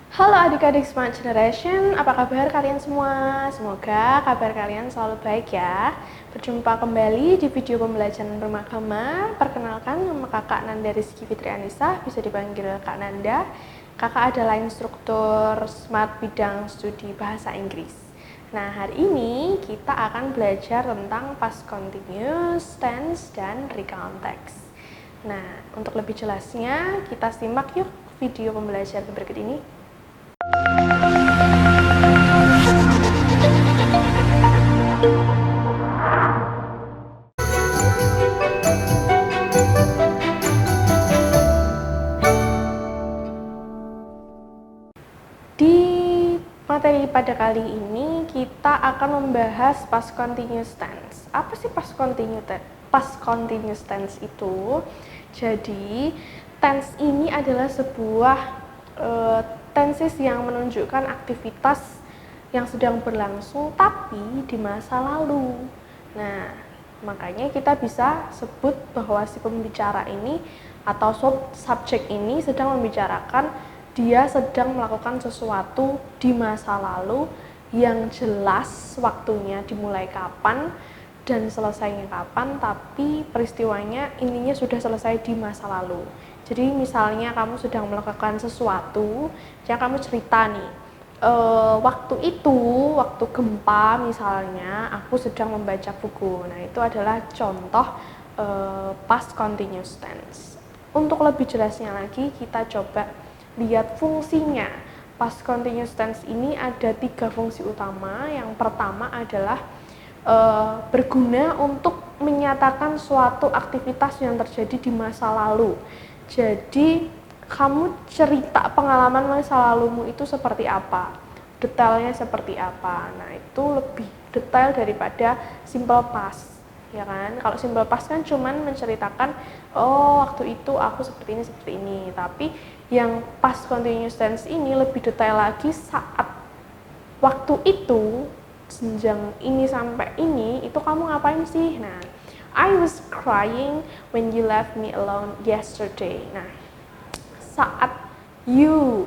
Halo adik-adik Smart Generation, apa kabar kalian semua? Semoga kabar kalian selalu baik ya. Berjumpa kembali di video pembelajaran beragama. Perkenalkan, nama kakak Nanda Rizky Fitri Anissa, bisa dipanggil Kak Nanda. Kakak adalah instruktur Smart bidang studi bahasa Inggris. Nah, hari ini kita akan belajar tentang past continuous, tense, dan recount text. Nah, untuk lebih jelasnya, kita simak yuk video pembelajaran berikut ini. Di materi pada kali ini kita akan membahas past continuous tense. Apa sih past continuous tense itu? Jadi tense ini adalah sebuah tenses yang menunjukkan aktivitas yang sedang berlangsung tapi di masa lalu. Nah, makanya kita bisa sebut bahwa si pembicara ini atau subjek ini sedang membicarakan dia sedang melakukan sesuatu di masa lalu yang jelas waktunya dimulai kapan dan selesainya kapan, tapi peristiwanya intinya sudah selesai di masa lalu. Jadi misalnya kamu sedang melakukan sesuatu, yang kamu cerita nih, waktu gempa misalnya, aku sedang membaca buku. Nah, itu adalah contoh past continuous tense. Untuk lebih jelasnya lagi, kita coba lihat fungsinya. Past continuous tense ini ada 3 fungsi utama. Yang pertama adalah berguna untuk menyatakan suatu aktivitas yang terjadi di masa lalu. Jadi kamu cerita pengalaman masa lalumu itu seperti apa, detailnya seperti apa. Nah, itu lebih detail daripada simple past, ya kan? Kalau simple past kan cuman menceritakan, oh waktu itu aku seperti ini. Tapi yang past continuous tense ini lebih detail lagi, saat waktu itu, senjang ini sampai ini, itu kamu ngapain sih? Nah, I was crying when you left me alone yesterday. Nah, saat you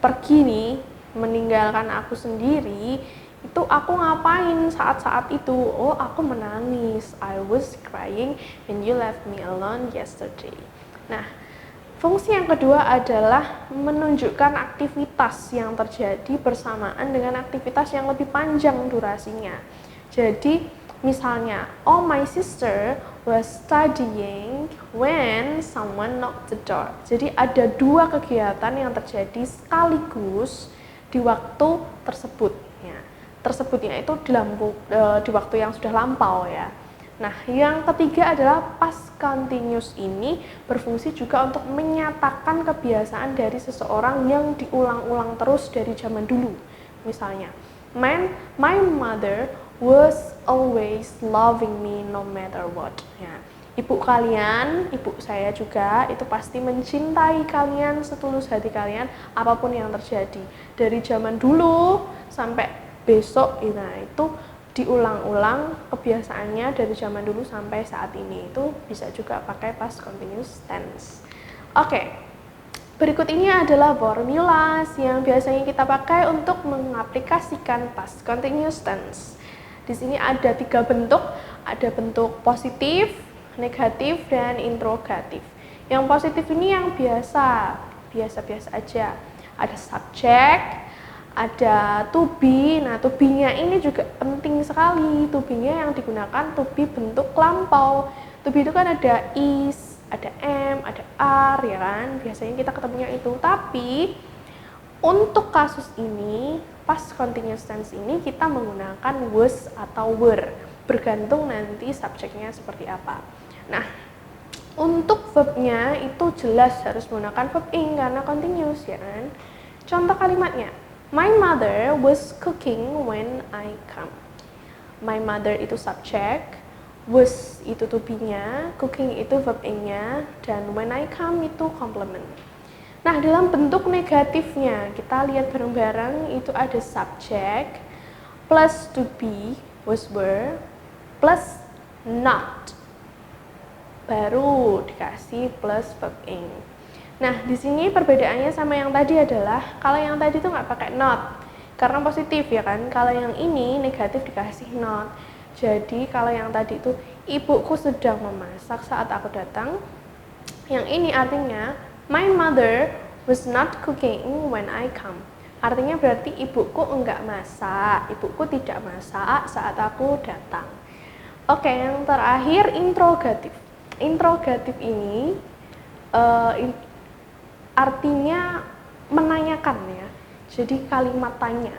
pergi nih, meninggalkan aku sendiri, itu aku ngapain saat-saat itu? Oh, aku menangis. I was crying when you left me alone yesterday. Nah, fungsi yang kedua adalah menunjukkan aktivitas yang terjadi bersamaan dengan aktivitas yang lebih panjang durasinya. Jadi, misalnya, oh my sister was studying when someone knocked the door. Jadi ada 2 kegiatan yang terjadi sekaligus di waktu tersebut. Ya, tersebutnya itu di waktu yang sudah lampau ya. Nah, yang ketiga adalah past continuous ini berfungsi juga untuk menyatakan kebiasaan dari seseorang yang diulang-ulang terus dari zaman dulu. Misalnya, my mother was always loving me no matter what. Ya, ibu saya juga itu pasti mencintai kalian setulus hati kalian apapun yang terjadi. Dari zaman dulu sampai besok, nah itu diulang-ulang kebiasaannya dari zaman dulu sampai saat ini. Itu bisa juga pakai past continuous tense. Oke, berikut ini adalah formulas yang biasanya kita pakai untuk mengaplikasikan past continuous tense. Di sini ada 3 bentuk, ada bentuk positif, negatif, dan interrogatif. Yang positif ini yang biasa aja. Ada subject, ada to be. Nah, to be-nya ini juga penting sekali. To be-nya yang digunakan to be bentuk lampau. To be itu kan ada is, ada am, ada are, ya kan? Biasanya kita ketemunya itu. Tapi untuk kasus ini, past continuous tense ini kita menggunakan was atau were, bergantung nanti subjeknya seperti apa. Nah, untuk verbnya itu jelas harus menggunakan verb ing karena continuous, ya kan? Contoh kalimatnya, my mother was cooking when I come. My mother itu subjek, was itu to be-nya, cooking itu verb ing-nya, dan when I come itu complement. Nah, dalam bentuk negatifnya, kita lihat bareng-bareng, itu ada subjek plus to be, was were, plus not. Baru dikasih plus verb ing. Nah, di sini perbedaannya sama yang tadi adalah kalau yang tadi tuh nggak pakai not karena positif ya kan. Kalau yang ini negatif dikasih not. Jadi kalau yang tadi itu ibuku sedang memasak saat aku datang. Yang ini artinya my mother was not cooking when I come. Artinya berarti ibuku enggak masak, ibuku tidak masak saat aku datang. Oke, yang terakhir interrogatif. Interrogatif ini artinya menanyakan ya. Jadi kalimat tanya.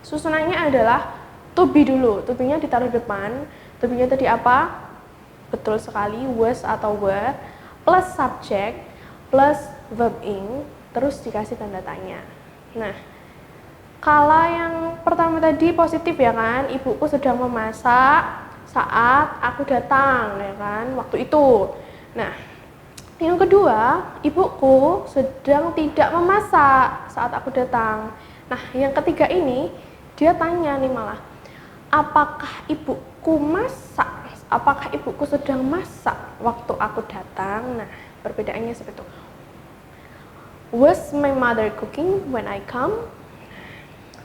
Susunannya adalah to be dulu. To be-nya ditaruh depan. To be-nya tadi apa? Betul sekali, was atau were plus subject plus verb ing terus dikasih tanda tanya. Nah, kalau yang pertama tadi positif ya kan, ibuku sedang memasak saat aku datang ya kan, waktu itu. Nah, yang kedua, ibuku sedang tidak memasak saat aku datang. Nah, yang ketiga ini dia tanya nih malah, apakah ibuku masak? Apakah ibuku sedang masak waktu aku datang? Nah, perbedaannya seperti itu. Was my mother cooking when I come?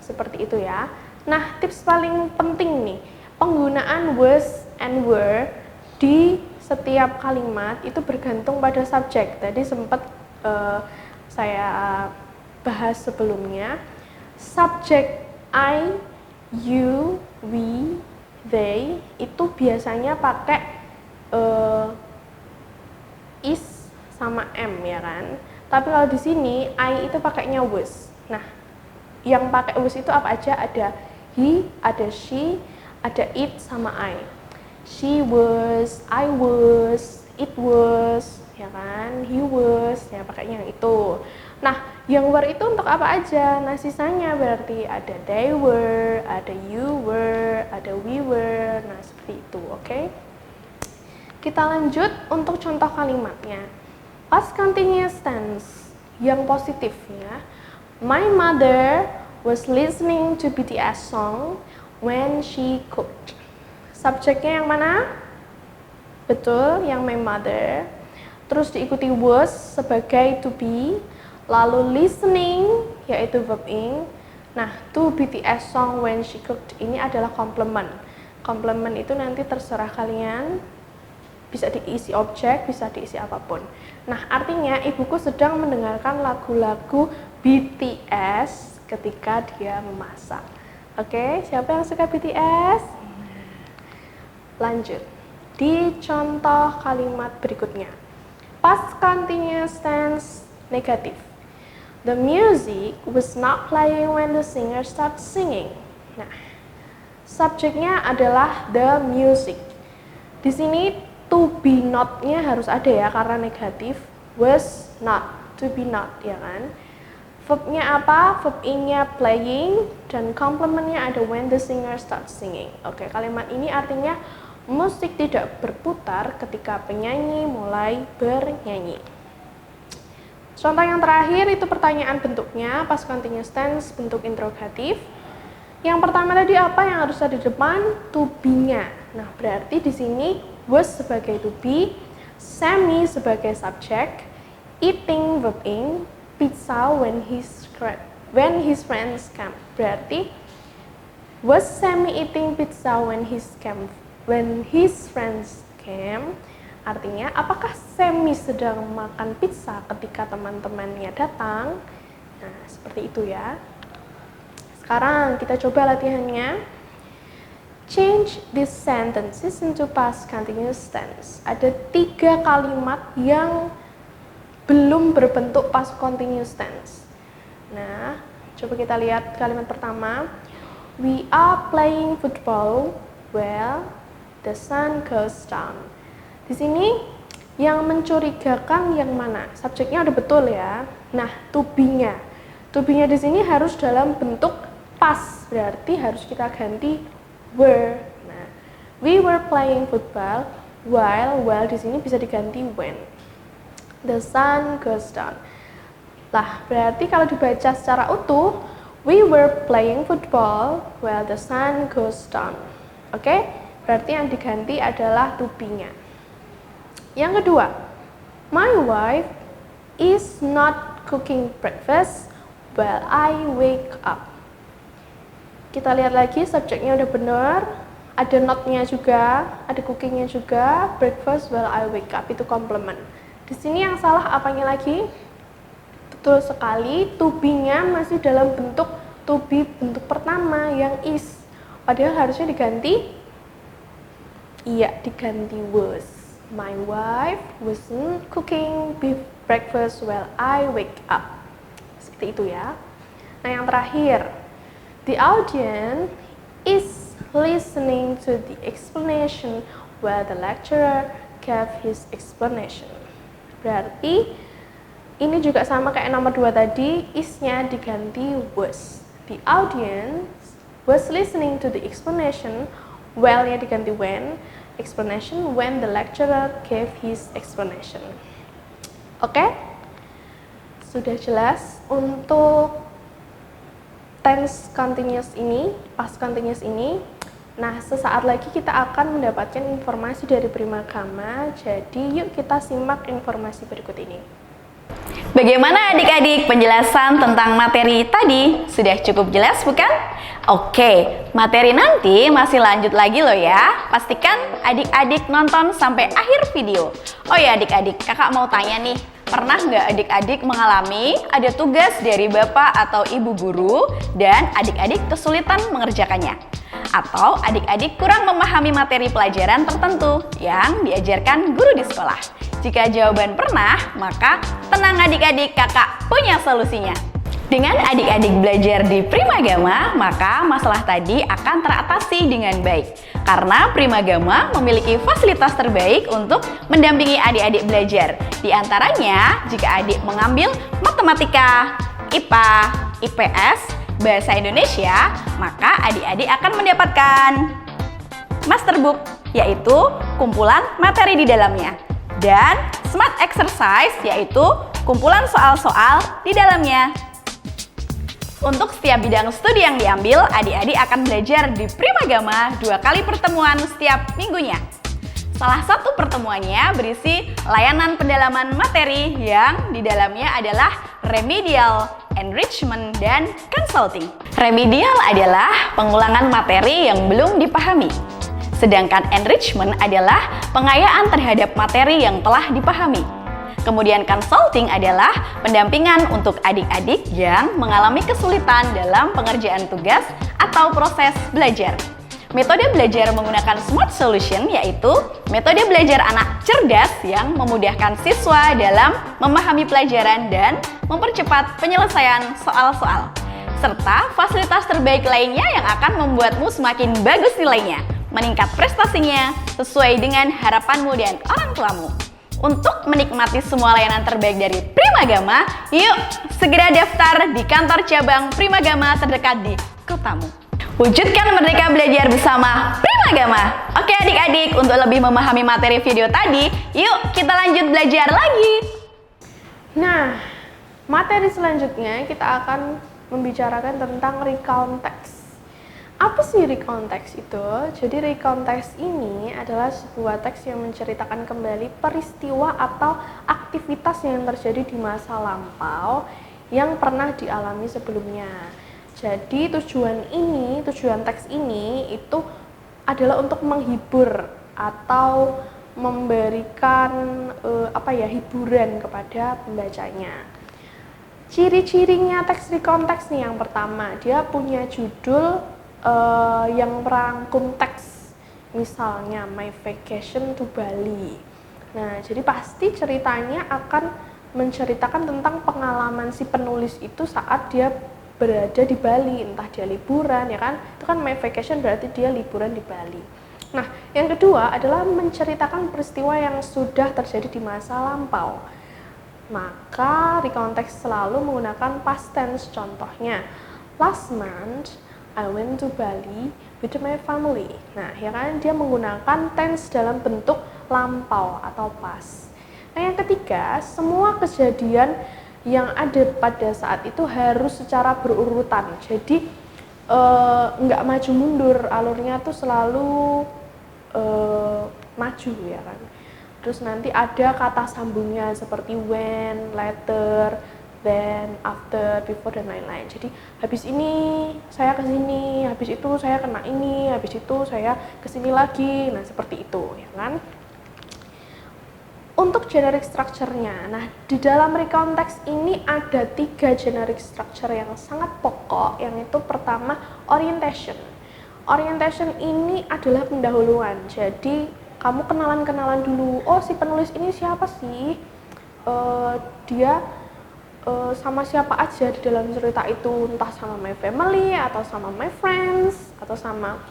Seperti itu ya. Nah, tips paling penting nih, penggunaan was and were di setiap kalimat itu bergantung pada subjek. Tadi sempat saya bahas sebelumnya. Subjek I, you, we, they itu biasanya pakai is sama am ya kan. Tapi kalau di sini I itu pakainya was. Nah, yang pakai was itu apa aja? Ada he, ada she, ada it sama I. She was, I was, it was, ya kan? He was, ya pakainya yang itu. Nah, yang were itu untuk apa aja? Nah, sisanya berarti ada they were, ada you were, ada we were. Nah, seperti itu, oke? Kita lanjut untuk contoh kalimatnya. Past continuous tense yang positif ya. My mother was listening to BTS song when she cooked. Subjeknya yang mana? Betul, yang my mother. Terus diikuti was sebagai to be. Lalu listening yaitu verb ing. Nah, to BTS song when she cooked ini adalah complement. Complement itu nanti terserah kalian. Bisa diisi objek, bisa diisi apapun. Nah, artinya ibuku sedang mendengarkan lagu-lagu BTS ketika dia memasak. Oke, siapa yang suka BTS? Lanjut. Di contoh kalimat berikutnya. Past continuous tense negatif. The music was not playing when the singer started singing. Nah, subjeknya adalah the music. Di sini to be not-nya harus ada ya karena negatif. Was not, to be not ya kan. Verb-nya apa? Verb ing-nya playing dan complement-nya ada when the singer starts singing. Oke, kalimat ini artinya musik tidak berputar ketika penyanyi mulai bernyanyi. Contoh yang terakhir itu pertanyaan bentuknya past continuous tense bentuk interrogatif. Yang pertama tadi apa yang harus ada di depan? To be-nya. Nah, berarti di sini was sebagai to be, Sammy sebagai subjek, eating verb ing, pizza when his friends come. Berarti was Sammy eating pizza when his friends came? Artinya apakah Sammy sedang makan pizza ketika teman-temannya datang? Nah, seperti itu ya. Sekarang kita coba latihannya. Change these sentences into past continuous tense. Ada 3 kalimat yang belum berbentuk past continuous tense. Nah, coba kita lihat kalimat pertama. We are playing football while the sun goes down. Di sini yang mencurigakan yang mana? Subjeknya udah betul ya. Nah, to be-nya. To be-nya di sini harus dalam bentuk past, berarti harus kita ganti were. Nah, we were playing football while di sini bisa diganti when the sun goes down. Lah, berarti kalau dibaca secara utuh, we were playing football while the sun goes down. Oke? Berarti yang diganti adalah to be-nya. Yang kedua, my wife is not cooking breakfast while I wake up. Kita lihat lagi, subjeknya udah benar, ada not-nya juga, ada cookingnya juga, breakfast while I wake up itu complement. Di sini yang salah apanya lagi? Betul sekali, to be-nya masih dalam bentuk to be bentuk pertama yang is. Padahal harusnya diganti, iya diganti was. My wife wasn't cooking breakfast while I wake up. Seperti itu ya. Nah yang terakhir, the audience is listening to the explanation while the lecturer gave his explanation. Berarti ini juga sama kayak nomor 2 tadi, is-nya diganti was. The audience was listening to the explanation, while-nya diganti when, explanation when the lecturer gave his explanation. Oke? Sudah jelas untuk tense continuous ini, past continuous ini. Nah, sesaat lagi kita akan mendapatkan informasi dari Primagama. Jadi, yuk kita simak informasi berikut ini. Bagaimana adik-adik penjelasan tentang materi tadi? Sudah cukup jelas bukan? Oke, materi nanti masih lanjut lagi loh ya. Pastikan adik-adik nonton sampai akhir video. Oh ya adik-adik, kakak mau tanya nih. Pernah nggak adik-adik mengalami ada tugas dari bapak atau ibu guru dan adik-adik kesulitan mengerjakannya? Atau adik-adik kurang memahami materi pelajaran tertentu yang diajarkan guru di sekolah? Jika jawaban pernah, maka tenang adik-adik, kakak punya solusinya. Dengan adik-adik belajar di Primagama, maka masalah tadi akan teratasi dengan baik. Karena Primagama memiliki fasilitas terbaik untuk mendampingi adik-adik belajar. Di antaranya, jika adik mengambil matematika, IPA, IPS, bahasa Indonesia, maka adik-adik akan mendapatkan Masterbook, yaitu kumpulan materi di dalamnya. Dan Smart Exercise, yaitu kumpulan soal-soal di dalamnya. Untuk setiap bidang studi yang diambil, adik-adik akan belajar di Primagama 2 kali pertemuan setiap minggunya. Salah satu pertemuannya berisi layanan pendalaman materi yang di dalamnya adalah remedial, enrichment, dan consulting. Remedial adalah pengulangan materi yang belum dipahami. Sedangkan enrichment adalah pengayaan terhadap materi yang telah dipahami. Kemudian consulting adalah pendampingan untuk adik-adik yang mengalami kesulitan dalam pengerjaan tugas atau proses belajar. Metode belajar menggunakan Smart Solution yaitu metode belajar anak cerdas yang memudahkan siswa dalam memahami pelajaran dan mempercepat penyelesaian soal-soal. Serta fasilitas terbaik lainnya yang akan membuatmu semakin bagus nilainya, meningkat prestasinya sesuai dengan harapanmu dan orang tuamu. Untuk menikmati semua layanan terbaik dari Primagama, yuk segera daftar di kantor cabang Primagama terdekat di kotamu. Wujudkan merdeka belajar bersama Primagama. Oke adik-adik, untuk lebih memahami materi video tadi, yuk kita lanjut belajar lagi. Nah, materi selanjutnya kita akan membicarakan tentang recount text. Apa sih recount text itu? Jadi recount text ini adalah sebuah teks yang menceritakan kembali peristiwa atau aktivitas yang terjadi di masa lampau yang pernah dialami sebelumnya. Jadi tujuan teks ini itu adalah untuk menghibur atau memberikan hiburan kepada pembacanya. Ciri-cirinya teks recount text nih, yang pertama, dia punya judul yang merangkum teks, misalnya My Vacation to Bali. Nah, jadi pasti ceritanya akan menceritakan tentang pengalaman si penulis itu saat dia berada di Bali, entah dia liburan, ya kan? Itu kan My Vacation berarti dia liburan di Bali. Nah, yang kedua adalah menceritakan peristiwa yang sudah terjadi di masa lampau. Maka recount text selalu menggunakan past tense. Contohnya, last month I went to Bali with my family. Nah, ya kan, dia menggunakan tense dalam bentuk lampau atau past. Nah, yang ketiga, semua kejadian yang ada pada saat itu harus secara berurutan. Jadi nggak maju mundur, alurnya tuh selalu maju, ya kan. terus nanti ada kata sambungnya seperti when, later, then, after, before, dan lain-lain. Jadi habis ini saya ke sini, habis itu saya kena ini, habis itu saya ke sini lagi. Nah, seperti itu, ya kan? Untuk generic structure-nya, nah di dalam recount text ini ada 3 generic structure yang sangat pokok, yang itu pertama orientation. Orientation ini adalah pendahuluan, jadi kamu kenalan-kenalan dulu, oh si penulis ini siapa sih, dia sama siapa aja di dalam cerita itu, entah sama my family, atau sama my friends, atau sama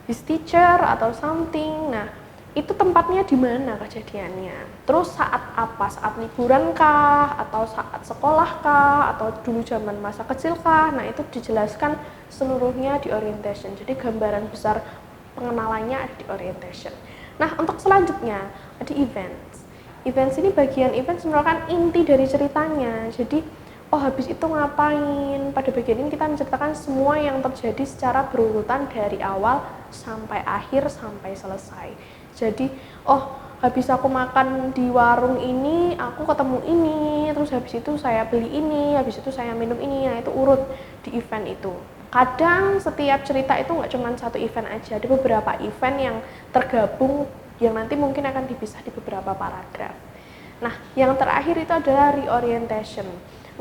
his teacher, atau something. Nah, itu tempatnya di mana kejadiannya, terus saat apa, saat liburan kah, atau saat sekolah kah, atau dulu zaman masa kecil kah. Nah, itu dijelaskan seluruhnya di orientation, jadi gambaran besar pengenalannya ada di orientation. Nah, untuk selanjutnya ada events. Events ini bagian events merupakan inti dari ceritanya, jadi oh habis itu ngapain. Pada bagian ini kita menceritakan semua yang terjadi secara berurutan dari awal sampai akhir sampai selesai. Jadi, oh habis aku makan di warung ini, aku ketemu ini, terus habis itu saya beli ini, habis itu saya minum ini. Nah, itu urut di event itu. Kadang setiap cerita itu nggak cuma satu event aja, ada beberapa event yang tergabung yang nanti mungkin akan dipisah di beberapa paragraf. Nah, yang terakhir itu adalah reorientation.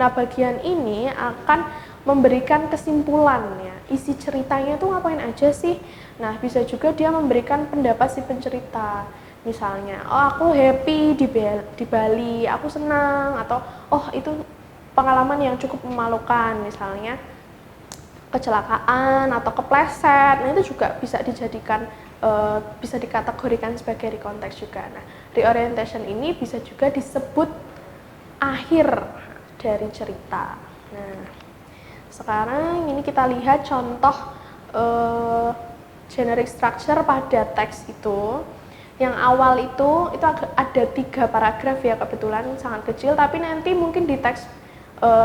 Nah, bagian ini akan memberikan kesimpulannya, isi ceritanya itu ngapain aja sih. Nah, bisa juga dia memberikan pendapat si pencerita. Misalnya, oh aku happy di Bali, aku senang, atau oh itu pengalaman yang cukup memalukan, misalnya kecelakaan atau kepleset. Nah, itu juga bisa dijadikan bisa dikategorikan sebagai recontext juga. Nah, reorientation ini bisa juga disebut akhir dari cerita. Nah, sekarang ini kita lihat contoh generic structure pada teks itu. Yang awal itu ada 3 paragraf ya, kebetulan sangat kecil, tapi nanti mungkin di teks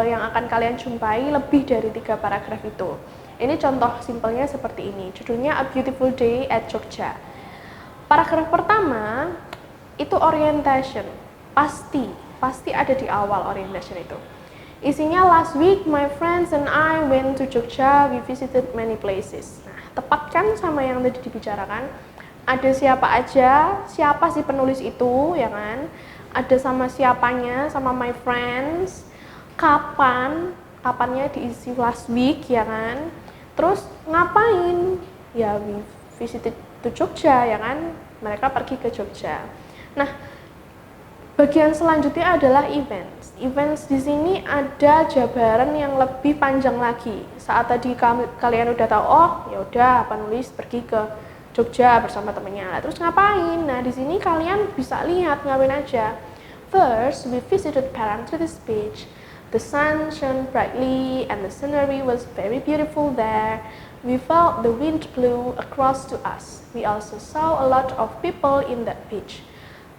yang akan kalian jumpai lebih dari 3 paragraf itu. Ini contoh simpelnya seperti ini, judulnya A Beautiful Day at Jogja. Paragraf pertama itu orientation, pasti ada di awal orientation itu. Isinya last week my friends and I went to Jogja, we visited many places. Nah, tepat kan sama yang tadi dibicarakan? Ada siapa aja, siapa sih penulis itu, ya kan? Ada sama siapanya, sama my friends. Kapannya diisi last week, ya kan? Terus ngapain? Ya we visited to Jogja, ya kan? Mereka pergi ke Jogja. Nah, bagian selanjutnya adalah events. Events di sini ada jabaran yang lebih panjang lagi. Saat tadi kalian udah tahu, oh ya udah penulis pergi ke Jogja bersama temennya. Terus ngapain? Nah, di sini kalian bisa lihat ngapain aja. First, we visited Parangtritis Beach. The sun shone brightly and the scenery was very beautiful there. We felt the wind blew across to us. We also saw a lot of people in that beach.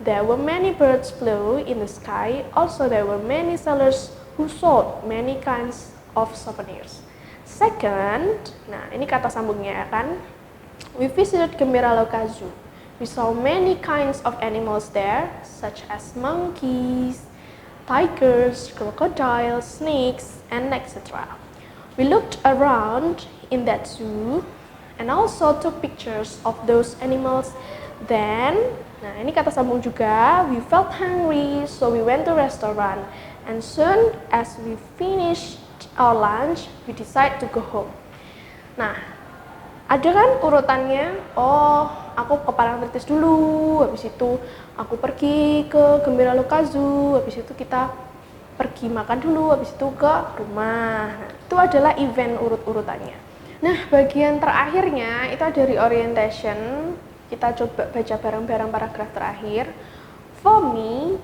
There were many birds flew in the sky. Also, there were many sellers who sold many kinds of souvenirs. Second, nah ini kata sambungnya ya kan. We visited Gembira Loka Zoo. We saw many kinds of animals there, such as monkeys, tigers, crocodiles, snakes, and etc. We looked around in that zoo and also took pictures of those animals. Then, nah ini kata sambung juga, we felt hungry, so we went to restaurant. And soon as we finished our lunch, we decided to go home. Nah, ada kan urutannya, oh aku ke Parangtritis dulu, habis itu aku pergi ke Gembira Loka Zoo, habis itu kita pergi makan dulu, habis itu ke rumah. Nah, itu adalah event urut-urutannya. Nah, bagian terakhirnya itu ada reorientation. Kita coba baca bareng-bareng paragraf terakhir. For me,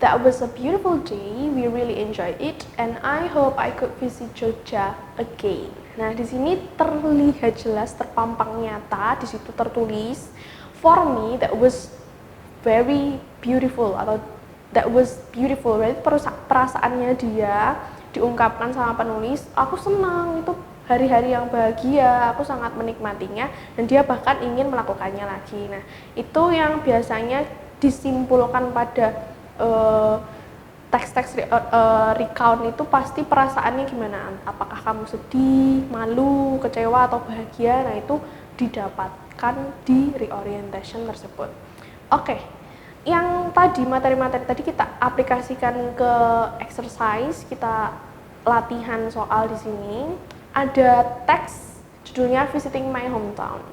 that was a beautiful day, we really enjoyed it, and I hope I could visit Jogja again. Nah, di sini terlihat jelas, terpampang nyata, di situ tertulis, for me that was very beautiful, atau that was beautiful, berarti perasaannya dia diungkapkan sama penulis, aku senang, itu hari-hari yang bahagia, aku sangat menikmatinya, dan dia bahkan ingin melakukannya lagi. Nah, itu yang biasanya disimpulkan pada teks-teks recount itu pasti perasaannya gimana? Apakah kamu sedih, malu, kecewa, atau bahagia? Nah, itu didapatkan di reorientation tersebut. Oke, yang tadi materi-materi tadi kita aplikasikan ke exercise, kita latihan soal di sini. Ada teks judulnya Visiting My Hometown.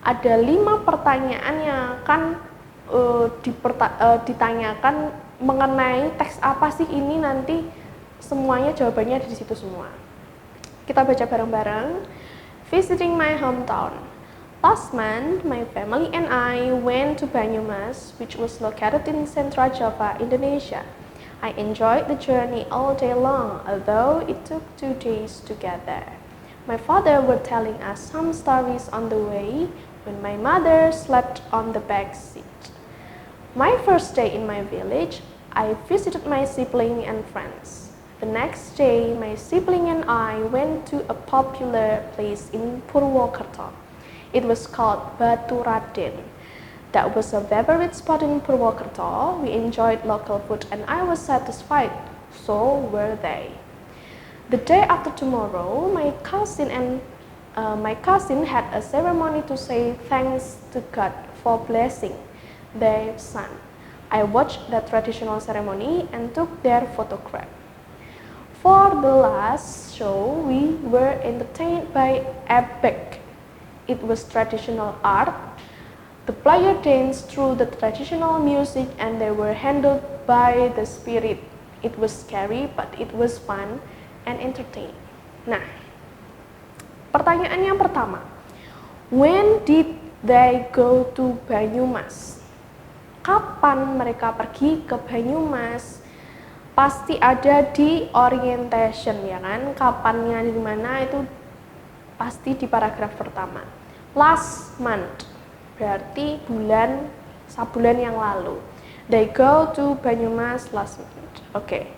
Ada 5 pertanyaan yang akan ditanyakan mengenai teks apa sih ini, nanti semuanya jawabannya ada di situ semua. Kita baca bareng-bareng. Visiting my hometown. Last month, my family and I went to Banyumas, which was located in Central Java, Indonesia. I enjoyed the journey all day long, although it took 2 days to get there. My father was telling us some stories on the way when my mother slept on the back seat. My first day in my village, I visited my sibling and friends. The next day, my sibling and I went to a popular place in Purwokerto. It was called Batu Raden. That was a favorite spot in Purwokerto. We enjoyed local food and I was satisfied. So were they. The day after tomorrow, my cousin had a ceremony to say thanks to God for blessing their son. I watched that traditional ceremony and took their photograph. For the last show, we were entertained by ebek. It was traditional art. The player danced through the traditional music and they were handled by the spirit. It was scary, but it was fun and entertaining. Nah, pertanyaan yang pertama. When did they go to Banyumas? Kapan mereka pergi ke Banyumas? Pasti ada di orientation, ya kan? Kapannya di mana itu pasti di paragraf pertama. Last month berarti sebulan yang lalu. They go to Banyumas last month. Oke.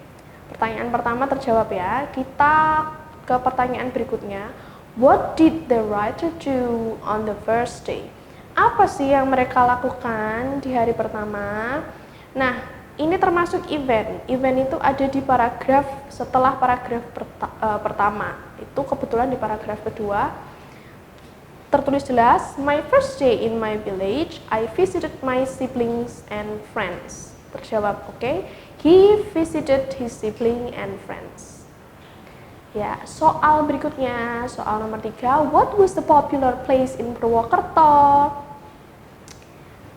Pertanyaan pertama terjawab ya. Kita ke pertanyaan berikutnya. What did the writer do on the first day? Apa sih yang mereka lakukan di hari pertama? Nah, ini termasuk event. Event itu ada di paragraf setelah paragraf pertama. Itu kebetulan di paragraf kedua. Tertulis jelas, my first day in my village, I visited my siblings and friends. Terjawab, oke. He visited his sibling and friends. Ya, soal berikutnya, soal nomor 3. What was the popular place in Purwokerto?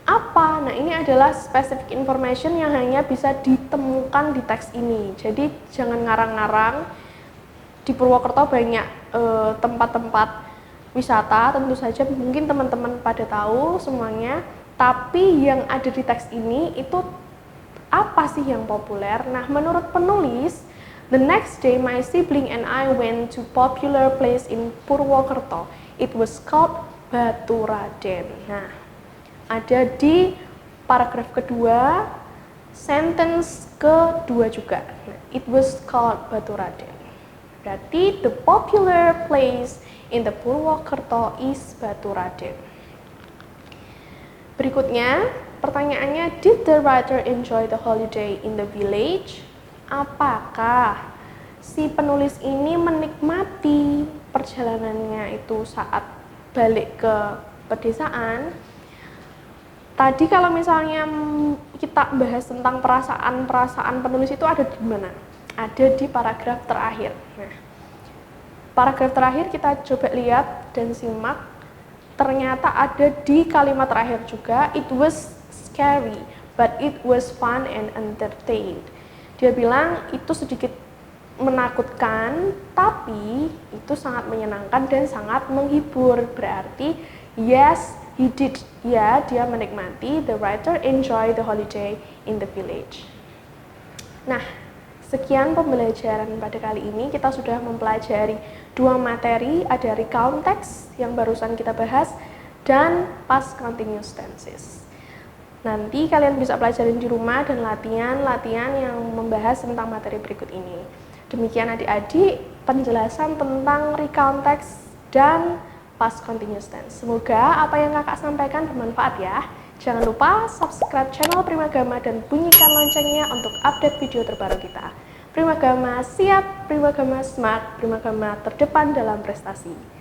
Apa? Nah, ini adalah specific information yang hanya bisa ditemukan di teks ini. Jadi, jangan ngarang-ngarang. Di Purwokerto banyak tempat-tempat wisata, tentu saja mungkin teman-teman pada tahu semuanya. Tapi yang ada di teks ini itu apa sih yang populer? Nah, menurut penulis, the next day my sibling and I went to popular place in Purwokerto. It was called Batu Raden. Nah, ada di paragraf kedua, sentence kedua juga. Nah, it was called Batu Raden. Berarti the popular place in the Purwokerto is Batu Raden. Berikutnya, pertanyaannya, did the writer enjoy the holiday in the village? Apakah si penulis ini menikmati perjalanannya itu saat balik ke pedesaan? Tadi kalau misalnya kita bahas tentang perasaan penulis itu ada di mana? Ada di paragraf terakhir. Nah, paragraf terakhir kita coba lihat dan simak. Ternyata ada di kalimat terakhir juga. It was scary, but it was fun and entertained. Dia bilang itu sedikit menakutkan, tapi itu sangat menyenangkan dan sangat menghibur. Berarti yes, he did. Ya, dia menikmati. The writer enjoy the holiday in the village. Nah, sekian pembelajaran pada kali ini. Kita sudah mempelajari 2 materi, ada recount text yang barusan kita bahas dan past continuous tenses. Nanti kalian bisa pelajarin di rumah dan latihan yang membahas tentang materi berikut ini. Demikian adik-adik penjelasan tentang recount text dan past continuous tense. Semoga apa yang kakak sampaikan bermanfaat ya. Jangan lupa subscribe channel Primagama dan bunyikan loncengnya untuk update video terbaru kita. Primagama siap, Primagama smart, Primagama terdepan dalam prestasi.